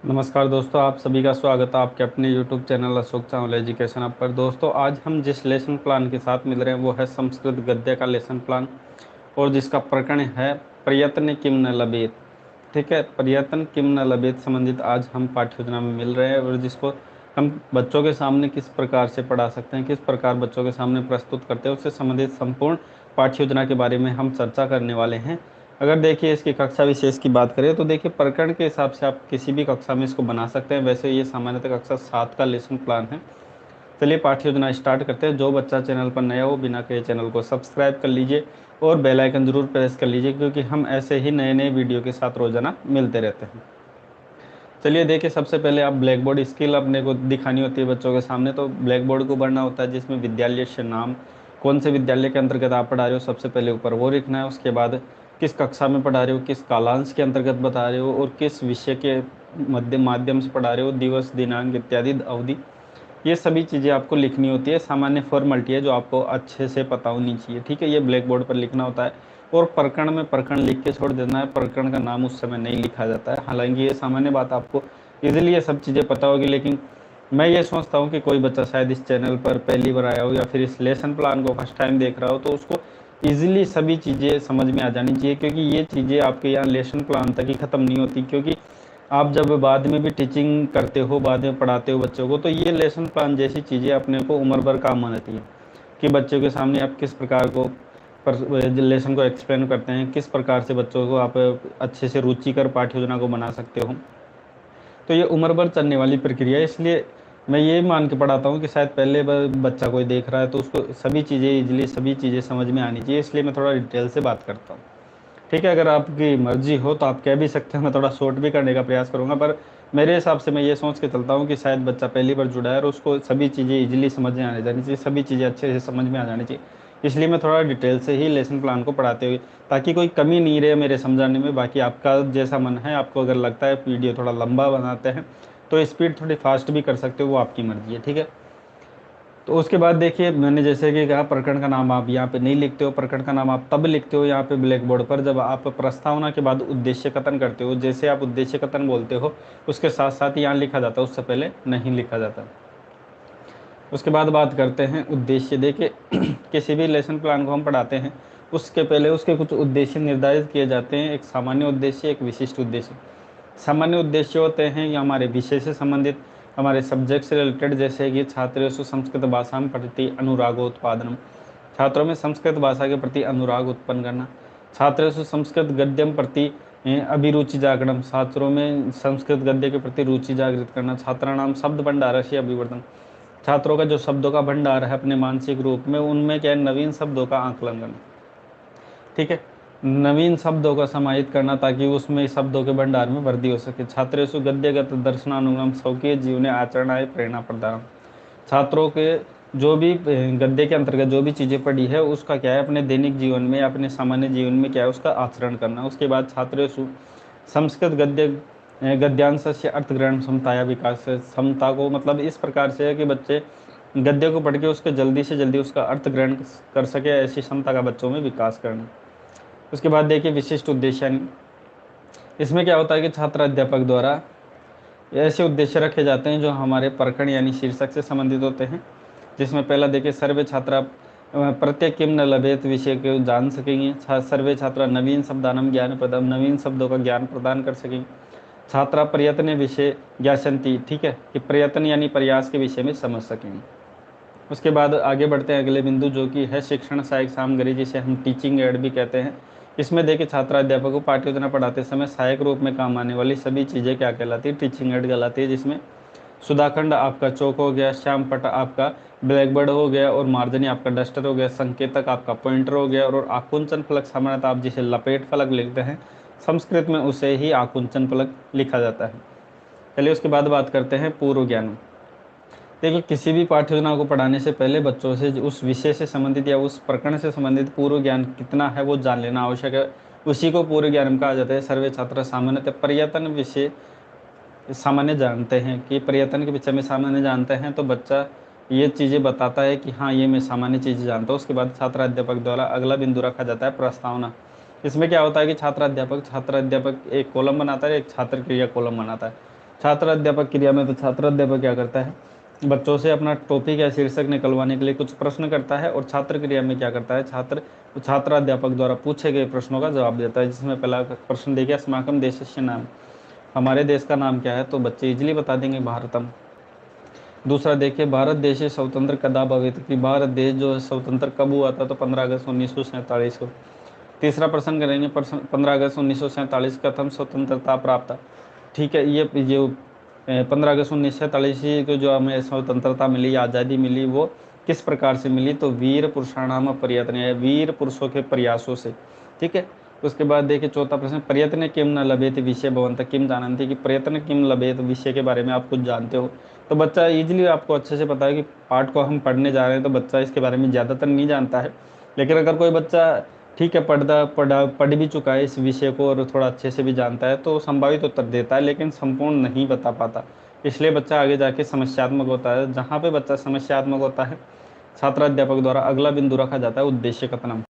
नमस्कार दोस्तों, आप सभी का स्वागत है आपके अपने YouTube channel Ashok Chawla education app पर। दोस्तों, आज हम जिस लेसन प्लान के साथ मिल रहे हैं वो है संस्कृत गद्य का लेसन प्लान, और जिसका प्रकरण है प्रयत्न किम न लभेत। ठीक है, प्रयत्न किम न लभेत संबंधित आज हम पाठ्य योजना में मिल रहे हैं, और जिसको हम बच्चों के सामने किस प्रकार से पढ़ा सकते हैं, किस प्रकार बच्चों के सामने प्रस्तुत करते हैं, उससे संबंधित संपूर्ण पाठ्य योजना के बारे में हम चर्चा करने वाले हैं। अगर देखिए इसकी कक्षा विशेष की बात करें तो देखिए प्रकरण के हिसाब से आप किसी भी कक्षा में इसको बना सकते हैं। वैसे ये सामान्यतः कक्षा 7 का लेसन प्लान है। चलिए पाठ्य योजना स्टार्ट करते हैं। जो बच्चा चैनल पर नया हो बिना कहे चैनल को सब्सक्राइब कर लीजिए और बेल आइकन जरूर प्रेस कर लीजिए, क्योंकि हम ऐसे ही नए नए वीडियो के साथ रोजाना मिलते रहते हैं। चलिए देखिए, सबसे पहले आप ब्लैक बोर्ड स्किल अपने को दिखानी होती है बच्चों के सामने। तो ब्लैक बोर्ड को भरना होता है जिसमें विद्यालय से नाम, कौन से विद्यालय के अंतर्गत आप पढ़ा रहे हो सबसे पहले ऊपर वो लिखना है। उसके बाद किस कक्षा में पढ़ा रहे हो, किस कालांश के अंतर्गत बता रहे हो, और किस विषय के माध्यम से पढ़ा रहे हो, दिवस दिनांक इत्यादि अवधि, ये सभी चीज़ें आपको लिखनी होती है। सामान्य फॉर्मेलिटी है जो आपको अच्छे से पता होनी चाहिए। ठीक है, ये ब्लैक बोर्ड पर लिखना होता है। और प्रकरण में प्रकरण लिख के छोड़ देना है, प्रकरण का नाम उस समय नहीं लिखा जाता है। हालांकि ये सामान्य बात, आपको इजीली ये सब चीज़ें पता होगी, लेकिन मैं ये सोचता हूँ कि कोई बच्चा शायद इस चैनल पर पहली बार आया हो या फिर इस लेसन प्लान को फर्स्ट टाइम देख रहा हो, तो उसको ईजिली सभी चीज़ें समझ में आ जानी चाहिए, क्योंकि ये चीज़ें आपके यहाँ लेसन प्लान तक ही ख़त्म नहीं होती। क्योंकि आप जब बाद में भी टीचिंग करते हो, बाद में पढ़ाते हो बच्चों को, तो ये लेसन प्लान जैसी चीज़ें अपने को उम्र भर काम आती है कि बच्चों के सामने आप किस प्रकार को लेसन को एक्सप्लेन करते हैं, किस प्रकार से बच्चों को आप अच्छे से रुचिकर पाठ्य योजना को बना सकते हो। तो ये उम्र भर चलने वाली प्रक्रिया है, इसलिए मैं ये मान के पढ़ाता हूँ कि शायद पहले बच्चा कोई देख रहा है तो उसको सभी चीज़ें ईजिली सभी चीज़ें समझ में आनी चाहिए, इसलिए मैं थोड़ा डिटेल से बात करता हूँ। ठीक है, अगर आपकी मर्जी हो तो आप कह भी सकते हैं, मैं थोड़ा शॉर्ट भी करने का प्रयास करूंगा, पर मेरे हिसाब से मैं ये सोच के चलता हूँ कि शायद बच्चा पहली बार जुड़ा है और उसको सभी चीज़ें इजीली समझ में आने जानी चाहिए, सभी चीज़ें अच्छे से समझ में आ जानी चाहिए। इसलिए मैं थोड़ा डिटेल से ही लेसन प्लान को पढ़ाते हुए, ताकि कोई कमी नहीं रहे मेरे समझाने में। बाकी आपका जैसा मन है, आपको अगर लगता है वीडियो थोड़ा लंबा बनाते हैं तो स्पीड थोड़ी फास्ट भी कर सकते हो, वो आपकी मर्जी है। ठीक है, तो उसके बाद देखिए मैंने जैसे कि कहा, प्रकरण का नाम आप यहाँ पे नहीं लिखते हो। प्रकरण का नाम आप तब लिखते हो यहाँ पे ब्लैक बोर्ड पर जब आप प्रस्तावना के बाद उद्देश्य कथन करते हो। जैसे आप उद्देश्य कथन बोलते हो उसके साथ साथ यहाँ लिखा जाता है, उससे पहले नहीं लिखा जाता। उसके बाद बात करते हैं उद्देश्य। देखिए किसी भी लेसन प्लान को हम पढ़ाते हैं उसके पहले उसके कुछ उद्देश्य निर्धारित किए जाते हैं। एक सामान्य उद्देश्य, एक विशिष्ट उद्देश्य। सामान्य उद्देश्य होते हैं ये हमारे विषय से संबंधित, हमारे सब्जेक्ट से रिलेटेड, जैसे कि छात्रेषु संस्कृत भाषा प्रति अनुरागोत्पादनम, छात्रों में संस्कृत भाषा के प्रति अनुराग उत्पन्न करना। छात्रेषु संस्कृत गद्यम प्रति अभिरुचि जागरणम, छात्रों में संस्कृत गद्य के प्रति रुचि जागृत करना। छात्राणाम शब्द भंडार से अभिवर्धन, छात्रों का जो शब्दों का भंडार है अपने मानसिक रूप में, उनमें क्या है, नवीन शब्दों का आकलन करना। ठीक है, नवीन शब्दों का समाहित करना ताकि उसमें शब्दों के भंडार में वृद्धि हो सके। छात्रेषु गद्यगत दर्शनानुगम स्वकीय जीवने आचरणाय प्रेरणा प्रदान, छात्रों के जो भी गद्य के अंतर्गत जो भी चीज़ें पढ़ी है उसका क्या है, अपने दैनिक जीवन में, अपने सामान्य जीवन में क्या है, उसका आचरण करना। उसके बाद छात्रेषु संस्कृत गद्य गद्यांश से अर्थग्रहण क्षमता या विकास, क्षमता को मतलब इस प्रकार से है कि बच्चे गद्य को पढ़ के उसके जल्दी से जल्दी उसका अर्थ ग्रहण कर सके, ऐसी क्षमता का बच्चों में विकास करना। उसके बाद देखिए विशिष्ट उद्देश्य, इसमें क्या होता है कि छात्र अध्यापक द्वारा ऐसे उद्देश्य रखे जाते हैं जो हमारे प्रकरण यानी शीर्षक से संबंधित होते हैं। जिसमें पहला देखिए, सर्वे छात्रा प्रत्येक किम न लभेत विषय को जान सकेंगे। सर्वे छात्रा नवीन शब्दानम ज्ञान प्रदान, नवीन शब्दों का ज्ञान प्रदान कर सकेंगे। छात्रा प्रयत्न विषय ज्ञासंति, ठीक है, कि प्रयत्न यानी प्रयास के विषय में समझ सकेंगे। उसके बाद आगे बढ़ते हैं अगले बिंदु, जो कि है शिक्षण सहायक सामग्री, जिसे हम टीचिंग एड भी कहते हैं। इसमें देखिए छात्र अध्यापक को पाठ्य योजना पढ़ाते समय सहायक रूप में काम आने वाली सभी चीज़ें क्या कहलाती है, टीचिंग एड कहलाती है। जिसमें सुधाखंड आपका चौक हो गया, श्याम पट आपका ब्लैक बोर्ड हो गया, और मार्जनी आपका डस्टर हो गया, संकेतक आपका पॉइंटर हो गया, और आकुंचन फलक सामान्यतः आप जिसे लपेट फलक लिखते हैं, संस्कृत में उसे ही आकुंचन फलक लिखा जाता है। चलिए उसके बाद बात करते हैं पूर्व ज्ञान। देखिए किसी भी पाठ्य योजना को पढ़ाने से पहले बच्चों से उस विषय से संबंधित या उस प्रकरण से संबंधित पूर्व ज्ञान कितना है वो जान लेना आवश्यक है। उसी को पूर्व ज्ञान कहा जाता है। सर्वे छात्र सामान्यतः पर्यटन विषय सामान्य जानते हैं कि पर्यटन के विषय में सामान्य जानते हैं, तो बच्चा ये चीज़ें बताता है कि हाँ ये मैं सामान्य चीज़ें जानता हूँ। उसके बाद छात्र अध्यापक द्वारा अगला बिंदु रखा जाता है प्रस्तावना। इसमें क्या होता है कि छात्र अध्यापक एक कॉलम बनाता है, एक छात्र क्रिया कॉलम बनाता है। छात्र अध्यापक क्रिया में तो छात्र अध्यापक क्या करता है, बच्चों से अपना टॉपिक या शीर्षक निकलवाने के लिए कुछ प्रश्न करता है, और छात्र क्रिया में क्या करता है, छात्र अध्यापक द्वारा पूछे गए प्रश्नों का जवाब देता है। जिसमें पहला प्रश्न देखिए, अस्माकं देशस्य नाम, हमारे देश का नाम क्या है, तो बच्चे इजीली बता देंगे भारतम। दूसरा देखिए, भारत देश स्वतंत्र कदा भवेत, कि भारत देश जो है स्वतंत्र कब हुआ था, तो 15 अगस्त 1947 को। तीसरा प्रश्न करेंगे, 15 अगस्त 1947 कथम स्वतंत्रता प्राप्त। ठीक है, ये जो 15 अगस्त 1947 को जो हमें स्वतंत्रता मिली, आज़ादी मिली, वो किस प्रकार से मिली, तो वीर पुरुषाणाम प्रयत्न है, वीर पुरुषों के प्रयासों से। ठीक है, उसके बाद देखिए चौथा प्रश्न, प्रयत्न किम न लभेत विषय भवंत किम जानन्ति, कि प्रयत्न किम लभेत विषय के बारे में आप कुछ जानते हो। तो बच्चा इजीली आपको अच्छे से पता है कि पाठ को हम पढ़ने जा रहे हैं, तो बच्चा इसके बारे में ज़्यादातर नहीं जानता है। लेकिन अगर कोई बच्चा ठीक है पढ़ भी चुका है इस विषय को और थोड़ा अच्छे से भी जानता है, तो संभावित उत्तर देता है, लेकिन संपूर्ण नहीं बता पाता। इसलिए बच्चा आगे जाके समस्यात्मक होता है। जहाँ पे बच्चा समस्यात्मक होता है, छात्र अध्यापक द्वारा अगला बिंदु रखा जाता है उद्देश्य कथनम।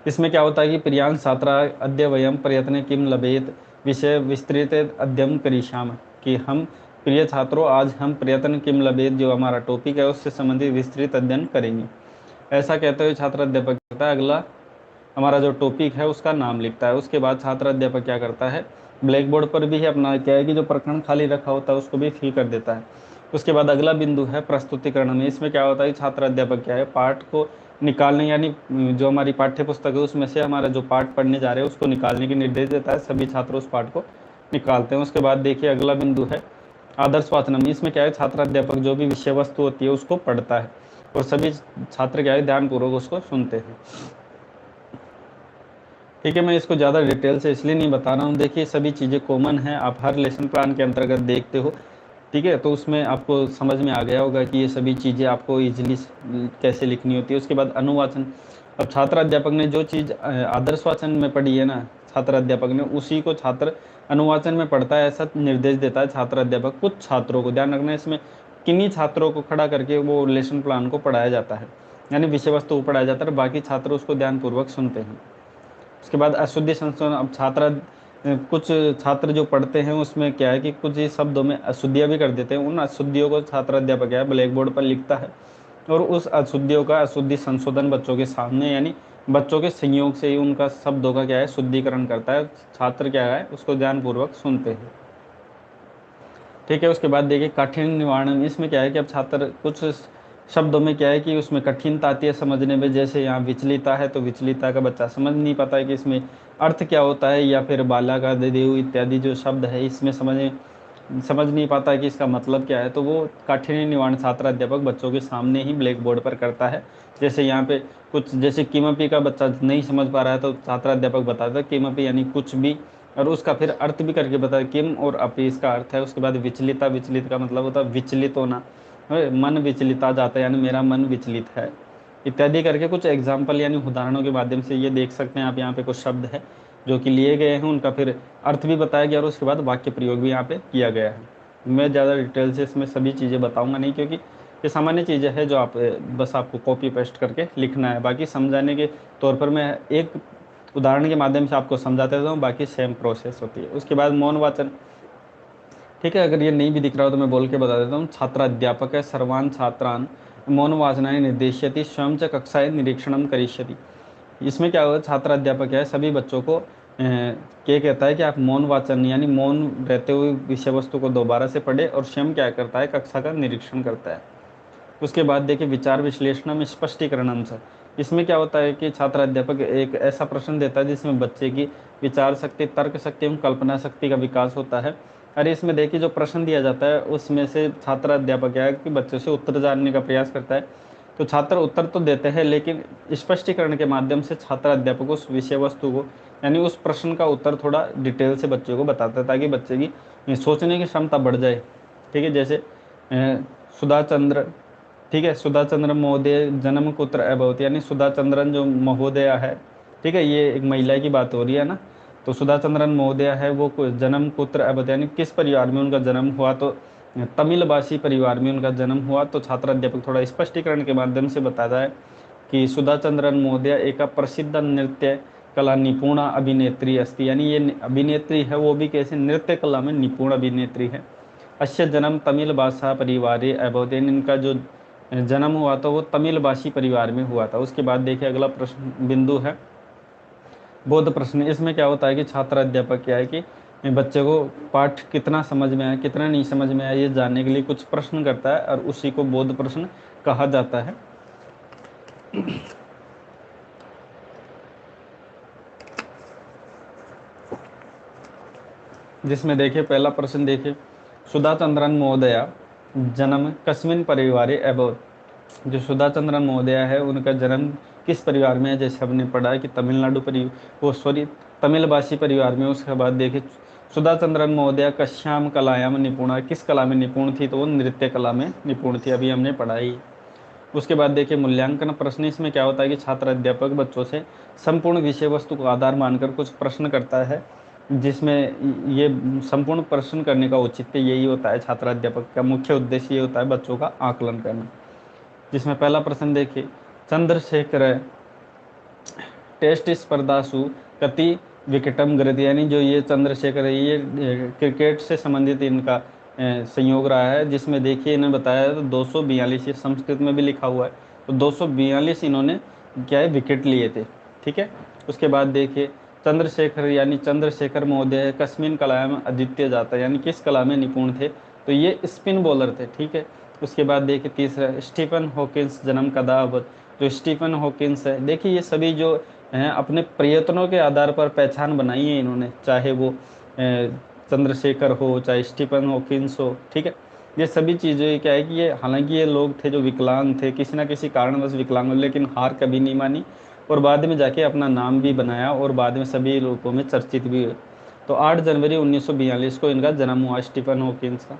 इसमें क्या होता है कि प्रियांश छात्रा अद्य वयम प्रयत्न किम लभेत विषय विस्तृत अध्ययन करिष्याम, कि हम प्रिय छात्रों आज हम प्रयत्न किम लभेत जो हमारा टॉपिक है उससे संबंधित विस्तृत अध्ययन करेंगे। ऐसा कहते हुए छात्र अध्यापक करता है, अगला हमारा जो टॉपिक है उसका नाम लिखता है। उसके बाद छात्र अध्यापक क्या करता है, ब्लैक बोर्ड पर भी अपना क्या है कि जो प्रकरण खाली रखा होता है उसको भी फिल कर देता है। उसके बाद अगला बिंदु है प्रस्तुतिकरण में। इसमें क्या होता है, छात्र अध्यापक क्या है, पाठ को निकालने, यानी जो हमारी पाठ्य पुस्तक है उसमें से हमारा जो पाठ पढ़ने जा रहे हैं उसको निकालने के निर्देश देता है। सभी छात्र उस पाठ को निकालते हैं। उसके बाद देखिए अगला बिंदु है आदर्श वाचनम। इसमें क्या है, छात्र अध्यापक जो भी विषय वस्तु होती है उसको पढ़ता है और सभी छात्र क्या है ध्यानपूर्वक उसको सुनते हैं। ठीक है, मैं इसको ज़्यादा डिटेल से इसलिए नहीं बता रहा हूँ। देखिए सभी चीज़ें कॉमन हैं, आप हर लेसन प्लान के अंतर्गत देखते हो। ठीक है, तो उसमें आपको समझ में आ गया होगा कि ये सभी चीज़ें आपको इजीली कैसे लिखनी होती है। उसके बाद अनुवाचन। अब छात्र अध्यापक ने जो चीज़ आदर्श वाचन में पढ़ी है ना, छात्र अध्यापक ने उसी को छात्र अनुवाचन में पढ़ता है, ऐसा निर्देश देता है छात्र अध्यापक। कुछ छात्रों को ध्यान रखना है, इसमें किन्हीं छात्रों को खड़ा करके वो लेसन प्लान को पढ़ाया जाता है, यानी विषय वस्तु को पढ़ाया जाता है, बाकी छात्र उसको ध्यानपूर्वक सुनते हैं। उसके बाद अशुद्धि संशोधन। अब कुछ छात्र जो पढ़ते हैं उसमें क्या है कि कुछ ही शब्दों में अशुद्धियाँ भी कर देते हैं। उन अशुद्धियों को छात्र अध्यापक है ब्लैक बोर्ड पर लिखता है और उस अशुद्धियों का अशुद्धि संशोधन बच्चों के सामने, यानी बच्चों के संयोग से ही उनका शब्दों का क्या है शुद्धिकरण करता है। छात्र क्या है उसको ध्यानपूर्वक सुनते हैं। ठीक है, उसके बाद देखिए कठिन निवारण। इसमें क्या है कि अब छात्र कुछ शब्दों में क्या है कि उसमें कठिनता आती है समझने में, जैसे यहाँ विचलिता है तो विचलिता का बच्चा समझ नहीं पाता है कि इसमें अर्थ क्या होता है, या फिर बाला का देव इत्यादि जो शब्द है इसमें समझ नहीं पाता है कि इसका मतलब क्या है। तो वो काठिन्य निवारण छात्र अध्यापक बच्चों के सामने ही ब्लैक बोर्ड पर करता है। जैसे यहाँ पे कुछ जैसे किमपी का बच्चा नहीं समझ पा रहा है तो छात्र अध्यापक बताता है किमपी यानी कुछ भी, और उसका फिर अर्थ भी करके बताया किम और अपी इसका अर्थ है। उसके बाद विचलिता, विचलित का मतलब होता है विचलित होना, मन विचलिता जाता है यानी मेरा मन विचलित है, इत्यादि करके कुछ एग्जाम्पल यानी उदाहरणों के माध्यम से ये देख सकते हैं आप। यहाँ पे कुछ शब्द है जो कि लिए गए हैं, उनका फिर अर्थ भी बताया गया और उसके बाद वाक्य प्रयोग भी यहाँ पे किया गया है। मैं ज़्यादा डिटेल से इसमें सभी चीज़ें बताऊँगा नहीं, क्योंकि ये सामान्य चीज़ें हैं जो आप बस आपको कॉपी पेस्ट करके लिखना है। बाकी समझाने के तौर पर मैं एक उदाहरण के माध्यम से आपको समझाते रहता हूँ, बाकी सेम प्रोसेस होती है। उसके बाद मौन वाचन। ठीक है, अगर ये नहीं भी दिख रहा हो तो मैं बोल के बता देता हूँ। छात्र अध्यापक है सर्वान छात्रान मौन वाचनाएं निर्देश्यति स्वयं च कक्षाएं निरीक्षणम करिष्यति। इसमें क्या होगा, छात्र अध्यापक है सभी बच्चों को क्या कहता है कि आप मौन वाचन यानी मौन रहते हुए विषय वस्तु को दोबारा से पढ़े, और स्वयं क्या करता है कक्षा का निरीक्षण करता है। उसके बाद देखिए विचार विश्लेषण स्पष्टीकरणम से। इसमें क्या होता है कि छात्र अध्यापक एक ऐसा प्रश्न देता है जिसमें बच्चे की विचार शक्ति, तर्क शक्ति एवं कल्पना शक्ति का विकास होता है। और इसमें देखिए जो प्रश्न दिया जाता है उसमें से छात्र अध्यापक क्या है कि बच्चों से उत्तर जानने का प्रयास करता है। तो छात्र उत्तर तो देते हैं, लेकिन स्पष्टीकरण के माध्यम से छात्र अध्यापक उस विषय वस्तु को यानी उस प्रश्न का उत्तर थोड़ा डिटेल से बच्चों को बताता है, ताकि बच्चे की सोचने की क्षमता बढ़ जाए। ठीक है, जैसे सुधा चंद्र, ठीक है, सुधा चंद्र महोदय जन्म कुत्र अभवत, यानी सुधा चंद्रन जो महोदया है, ठीक है, ये एक महिला की बात हो रही है ना। तो सुधा चंद्रन महोदया है वो जन्म कुत्र अभवत यानी किस परिवार में उनका जन्म हुआ, तो तमिल भाषी परिवार में उनका जन्म हुआ। तो छात्र अध्यापक थोड़ा स्पष्टीकरण के माध्यम से बताता है कि सुधा चंद्रन महोदया एक प्रसिद्ध नृत्य कला निपुणा अभिनेत्री अस्ति, यानी ये अभिनेत्री है वो भी कैसे नृत्य कला में निपुण अभिनेत्री है। अस्य जन्म तमिल भाषा परिवारे अभवत, इनका जो जन्म हुआ था वो तमिल भाषी परिवार में हुआ था। उसके बाद देखिए अगला प्रश्न बिंदु है बोध प्रश्न। इसमें क्या होता है कि छात्र अध्यापक क्या है कि बच्चे को पाठ कितना समझ में आया कितना नहीं समझ में आया ये जानने के लिए कुछ प्रश्न करता है और उसी को बोध प्रश्न कहा जाता है। जिसमें देखिए पहला प्रश्न देखिए सुधा चंद्रन महोदया जन्म कस्मिन परिवारे अभवत, जो सुधा चंद्रन महोदया है उनका जन्म किस परिवार में है। जैसे हमने पढ़ा है कि तमिलनाडु तमिल भाषी परिवार में। उसके बाद देखिए सुधा चंद्रन महोदया कश्याम कलायाम निपुणा, किस कला में निपुण थी, तो वो नृत्य कला में निपुण थी, अभी हमने पढ़ा ही। उसके बाद देखिए मूल्यांकन प्रश्न। इसमें क्या होता है कि छात्र अध्यापक बच्चों से संपूर्ण विषय वस्तु को आधार मानकर कुछ प्रश्न करता है, जिसमें ये संपूर्ण प्रश्न करने का औचित्य यही होता है, छात्र अध्यापक का मुख्य उद्देश्य ये होता है बच्चों का आकलन करना। जिसमें पहला प्रश्न देखिए चंद्रशेखर टेस्ट स्पर्धासु कति विकेटम गृहीत, यानी जो ये चंद्रशेखर है ये क्रिकेट से संबंधित इनका संयोग रहा है। जिसमें देखिए इन्होंने बताया तो 242, ये संस्कृत में भी लिखा हुआ है, तो 242 इन्होंने क्या है विकेट लिए थे, ठीक है। उसके बाद देखिए चंद्रशेखर यानी चंद्रशेखर महोदय कस्मिन कला में अद्वितीय जाता, यानी किस कला में निपुण थे, तो ये स्पिन बॉलर थे, ठीक है। उसके बाद देखिए तीसरा स्टीफन हॉकिंस जन्म कदा अवध, जो स्टीफन हॉकिंस है देखिए ये सभी जो हैं अपने प्रयत्नों के आधार पर पहचान बनाई है इन्होंने, चाहे वो चंद्रशेखर हो चाहे स्टीफन हॉकिंस हो, ठीक है। ये सभी चीज़ें क्या है कि ये हालांकि ये लोग थे जो विकलांग थे, किसी ना किसी कारणवश विकलांग, लेकिन हार कभी नहीं मानी और बाद में जाके अपना नाम भी बनाया और बाद में सभी लोगों में चर्चित भी हुए। तो 8 जनवरी 1942 को इनका जन्म हुआ स्टीफन हॉकिंस का।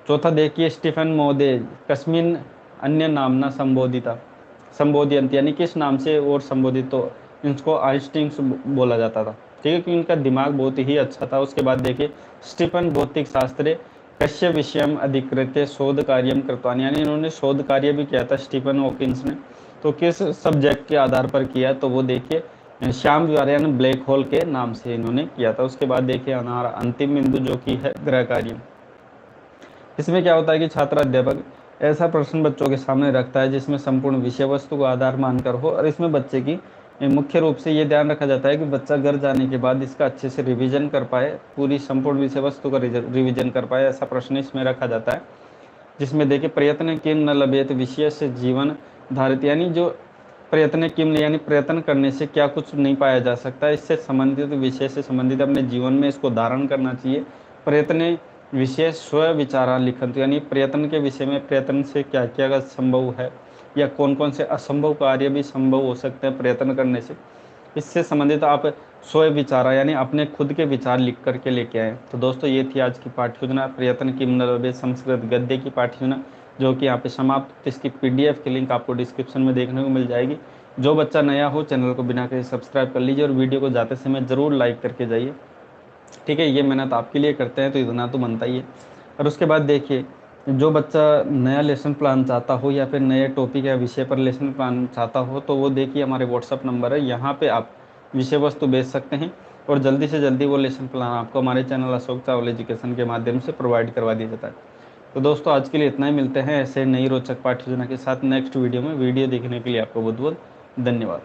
चौथा देखिए स्टीफन महोदय कस्मिन अन्य नामना संबोधित, यानी किस नाम से और संबोधित, तो इनको आइंस्टीन बोला जाता था, ठीक है, क्योंकि इनका दिमाग बहुत ही अच्छा था। उसके बाद देखिए स्टीफन भौतिक शास्त्र कश्य विषयम अधिकृत्य शोध कार्यम कृतवान, यानी इन्होंने शोध कार्य भी किया था स्टीफन हॉकिंस ने, तो किस सब्जेक्ट के आधार पर किया, तो वो देखिए श्याम विहार यानी ब्लैक होल के नाम से इन्होंने किया था। उसके बाद देखिए हमारा अंतिम बिंदु जो कि है ग्रह कार्य। इसमें क्या होता है कि छात्र अध्यापक ऐसा प्रश्न बच्चों के सामने रखता है जिसमें संपूर्ण विषय वस्तु को आधार मानकर हो, और इसमें बच्चे की मुख्य रूप से ये ध्यान रखा जाता है कि बच्चा घर जाने के बाद इसका अच्छे से रिवीजन कर पाए, पूरी संपूर्ण विषय वस्तु का रिवीजन कर पाए, ऐसा प्रश्न इसमें रखा जाता है। जिसमें देखिए प्रयत्न किम न लभेत विषय से जीवन धारित, यानी जो प्रयत्न किम ने यानी प्रयत्न करने से क्या कुछ नहीं पाया जा सकता, इससे संबंधित विषय से संबंधित अपने जीवन में इसको धारण करना चाहिए। प्रयत्न विषय स्व विचारा लिखन, तो यानी प्रयत्न के विषय में प्रयत्न से क्या क्या संभव है या कौन कौन से असंभव कार्य भी संभव हो सकते हैं प्रयत्न करने से, इससे संबंधित आप स्व विचारा यानी अपने खुद के विचार लिख करके लेके आए। तो दोस्तों ये थी आज की पाठ्य योजना प्रयत्न की नलबे संस्कृत गद्य की पाठ्य योजना, जो कि यहाँ पे समाप्त। इसकी PDF की लिंक आपको डिस्क्रिप्शन में देखने को मिल जाएगी। जो बच्चा नया हो चैनल को बिना कहीं सब्सक्राइब कर लीजिए और वीडियो को जाते समय ज़रूर लाइक करके जाइए, ठीक है। ये मेहनत आपके लिए करते हैं तो इतना तो बनता ही है। और उसके बाद देखिए जो बच्चा नया लेसन प्लान चाहता हो या फिर नए टॉपिक या विषय पर लेसन प्लान चाहता हो, तो वो देखिए हमारे व्हाट्सअप नंबर है, यहाँ पे आप विषय वस्तु भेज सकते हैं और जल्दी से जल्दी वो लेसन प्लान आपको हमारे चैनल अशोक चावला एजुकेशन के माध्यम से प्रोवाइड करवा दिया जाता है। तो दोस्तों आज के लिए इतना ही, मिलते हैं ऐसे नई रोचक पाठ्य योजना के साथ नेक्स्ट वीडियो में। वीडियो देखने के लिए आपको बहुत बहुत धन्यवाद।